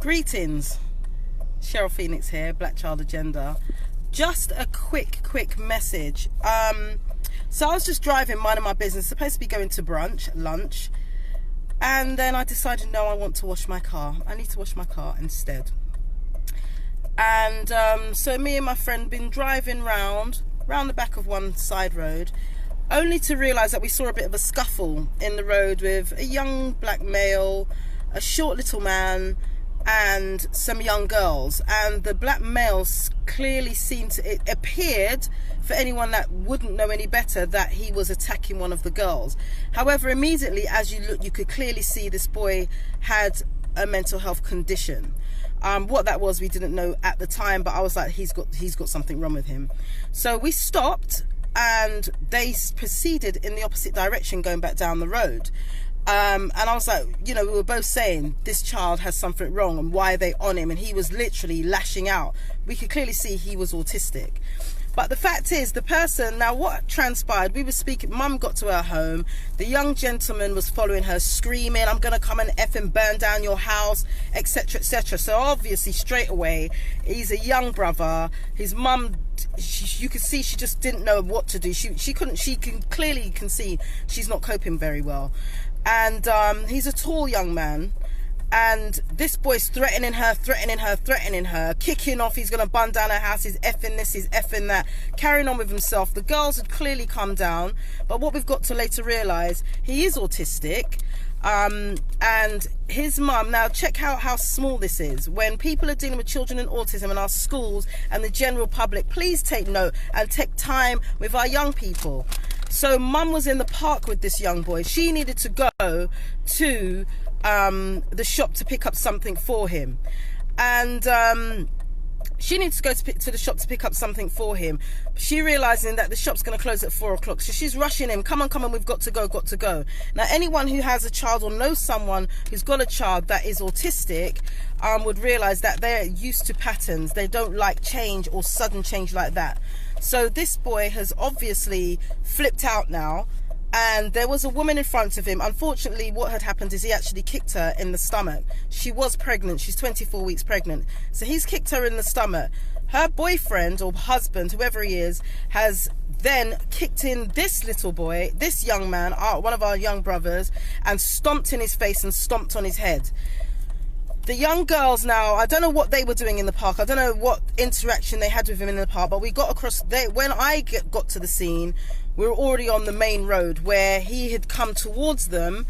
Greetings, Cheryl Phoenix here, Black Child Agenda. Just a quick message. So I was just driving, minding my business, supposed to be going to lunch, and then I decided, no, I want to wash my car. I need to wash my car instead. And so me and my friend been driving round the back of one side road, only to realise that we saw a bit of a scuffle in the road with a young black male, a short little man, and some young girls. And the black males clearly seemed to, it appeared, for anyone that wouldn't know any better, that he was attacking one of the girls. However, immediately as you look, you could clearly see this boy had a mental health condition. What that was, we didn't know at the time, but I was like, he's got something wrong with him. So we stopped, and they proceeded in the opposite direction, going back down the road. And I was like, you know, we were both saying this child has something wrong, and why are they on him? And he was literally lashing out. We could clearly see he was autistic. But the fact is, the person, now what transpired, we were speaking, mum got to her home, the young gentleman was following her, screaming, I'm going to come and effing burn down your house, etc, etc. So obviously straight away, he's a young brother, his mum, you could see she just didn't know what to do. She can clearly see she's not coping very well. And he's a tall young man, and this boy's threatening her, kicking off, he's going to burn down her house, he's effing this, he's effing that, carrying on with himself. The girls had clearly come down, but what we've got to later realise, he is autistic. And his mum, now check how small this is. When people are dealing with children and autism in our schools and the general public, please take note and take time with our young people. So mum was in the park with this young boy. She needed to go to the shop to pick up something for him, and she needs to go to the shop to pick up something for him. She realizing that the shop's going to close at 4 o'clock, so she's rushing him. Come on, we've got to go. Now anyone who has a child or knows someone who's got a child that is autistic would realize that they're used to patterns. They don't like change or sudden change like that. So this boy has obviously flipped out now, and there was a woman in front of him. Unfortunately, what had happened is he actually kicked her in the stomach. She was pregnant. She's 24 weeks pregnant. So he's kicked her in the stomach. Her boyfriend or husband, whoever he is, has then kicked in this little boy, this young man, one of our young brothers, and stomped in his face and stomped on his head. The young girls now, I don't know what they were doing in the park. I don't know what interaction they had with him in the park, but we got across, when I got to the scene, we were already on the main road where he had come towards them.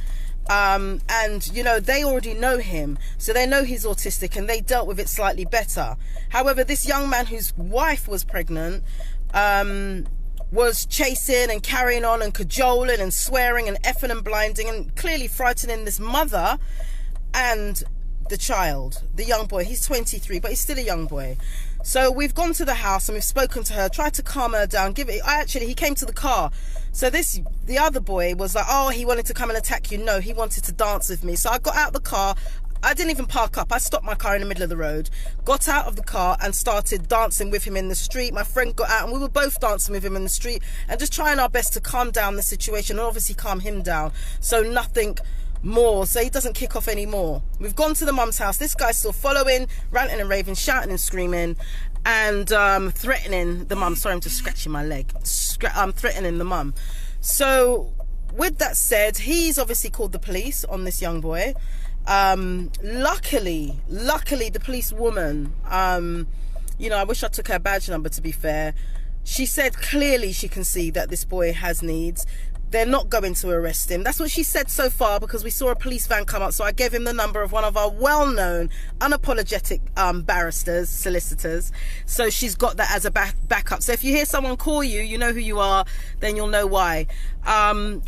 And you know, they already know him, so they know he's autistic, and they dealt with it slightly better. However, this young man whose wife was pregnant was chasing and carrying on and cajoling and swearing and effing and blinding and clearly frightening this mother and the child, the young boy. He's 23, but he's still a young boy. So we've gone to the house and we've spoken to her, tried to calm her down, he came to the car. So the other boy was like, oh, he wanted to come and attack you. No, he wanted to dance with me. So I got out of the car. I didn't even park up. I stopped my car in the middle of the road, got out of the car and started dancing with him in the street. My friend got out and we were both dancing with him in the street and just trying our best to calm down the situation and obviously calm him down, so nothing more, so he doesn't kick off anymore. We've gone to the mum's house. This guy's still following, ranting and raving, shouting and screaming, and threatening the mum. Sorry, I'm just scratching my leg. I'm threatening the mum. So with that said, he's obviously called the police on this young boy. Luckily the police woman, you know, I wish I took her badge number, to be fair. She said clearly she can see that this boy has needs. They're not going to arrest him. That's what she said so far, because we saw a police van come up. So I gave him the number of one of our well-known, unapologetic barristers, solicitors. So she's got that as a backup. So if you hear someone call you, you know who you are, then you'll know why.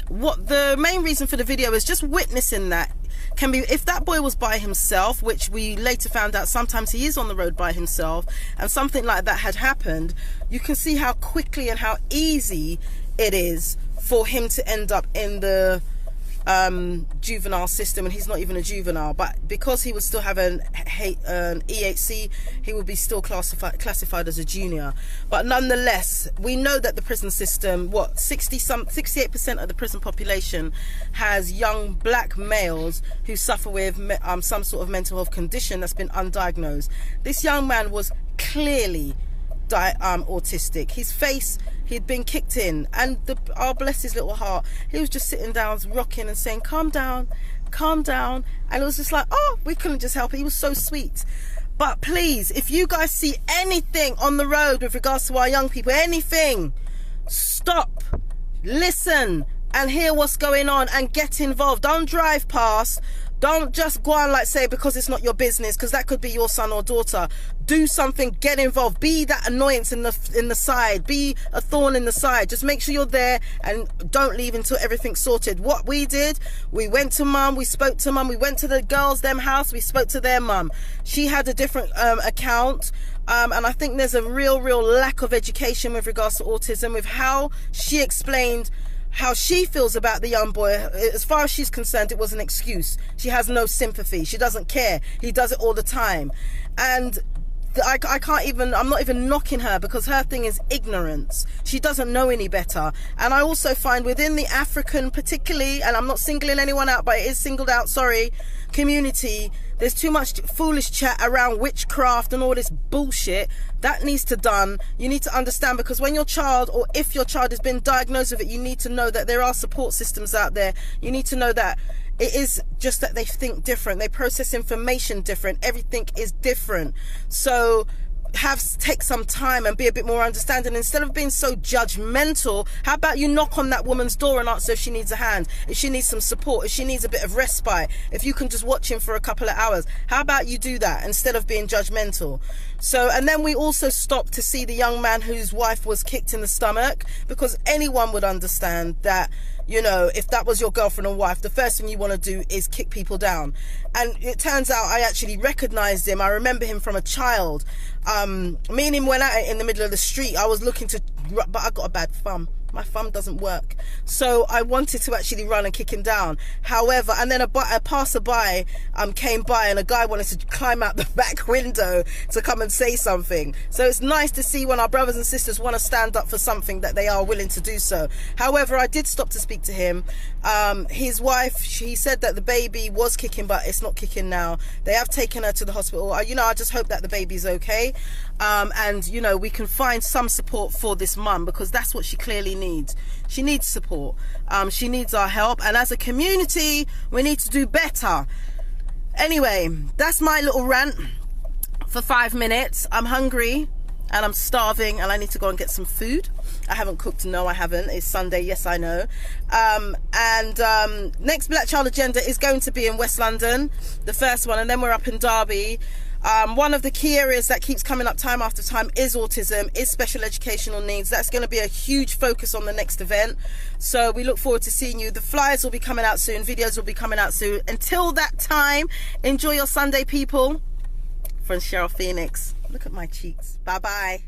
What the main reason for the video is just witnessing that. Can be, if that boy was by himself, which we later found out sometimes he is on the road by himself, and something like that had happened, you can see how quickly and how easy it is for him to end up in the juvenile system, and he's not even a juvenile, but because he would still have an EHC, he would be still classified as a junior. But nonetheless, we know that the prison system, 68% of the prison population has young black males who suffer with some sort of mental health condition that's been undiagnosed. This young man was clearly autistic. His face, he'd been kicked in, and bless his little heart, he was just sitting down rocking and saying, calm down, and it was just like, oh, we couldn't just help it. He was so sweet. But please, if you guys see anything on the road with regards to our young people, anything, stop, listen, and hear what's going on and get involved. Don't drive past. Don't just go on like say because it's not your business, because that could be your son or daughter. Do something, get involved, be that annoyance in the side, be a thorn in the side. Just make sure you're there and don't leave until everything's sorted. What we did, we went to mum, we spoke to mum, we went to the girls' them house, we spoke to their mum. She had a different account. And I think there's a real lack of education with regards to autism, with how she explained how she feels about the young boy. As far as she's concerned, it was an excuse. She has no sympathy. She doesn't care. He does it all the time. And I can't even, I'm not even knocking her, because her thing is ignorance. She doesn't know any better. And I also find within the African particularly, and I'm not singling anyone out, but it is singled out, sorry, community, there's too much foolish chat around witchcraft and all this bullshit. That needs to done. You need to understand, because when your child, or if your child has been diagnosed with it, you need to know that there are support systems out there. You need to know that it is just that they think different, they process information different, everything is different. So take some time and be a bit more understanding. Instead of being so judgmental, how about you knock on that woman's door and ask her if she needs a hand, if she needs some support, if she needs a bit of respite, if you can just watch him for a couple of hours. How about you do that instead of being judgmental? So, and then we also stopped to see the young man whose wife was kicked in the stomach, because anyone would understand that, you know, if that was your girlfriend or wife, the first thing you want to do is kick people down. And it turns out I actually recognized him. I remember him from a child. Me and him went at it in the middle of the street. I was looking to, but I got a bad thumb. My thumb doesn't work. So I wanted to actually run and kick him down. However, and then a passerby came by, and a guy wanted to climb out the back window to come and say something. So it's nice to see when our brothers and sisters want to stand up for something that they are willing to do so. However, I did stop to speak to him. His wife, he said that the baby was kicking, but it's not kicking now. They have taken her to the hospital. You know, I just hope that the baby's okay. And, you know, we can find some support for this mum, because that's what she clearly needs. She needs support. She needs our help. And as a community, we need to do better. Anyway, that's my little rant for 5 minutes. I'm hungry and I'm starving, and I need to go and get some food. I haven't cooked. No, I haven't. It's Sunday. Yes, I know. Next Black Child Agenda is going to be in West London, the first one, and then we're up in Derby. One of the key areas that keeps coming up time after time is autism, is special educational needs. That's going to be a huge focus on the next event. So we look forward to seeing you. The flyers will be coming out soon. Videos will be coming out soon. Until that time, enjoy your Sunday, people. From Cheryl Phoenix. Look at my cheeks. Bye-bye.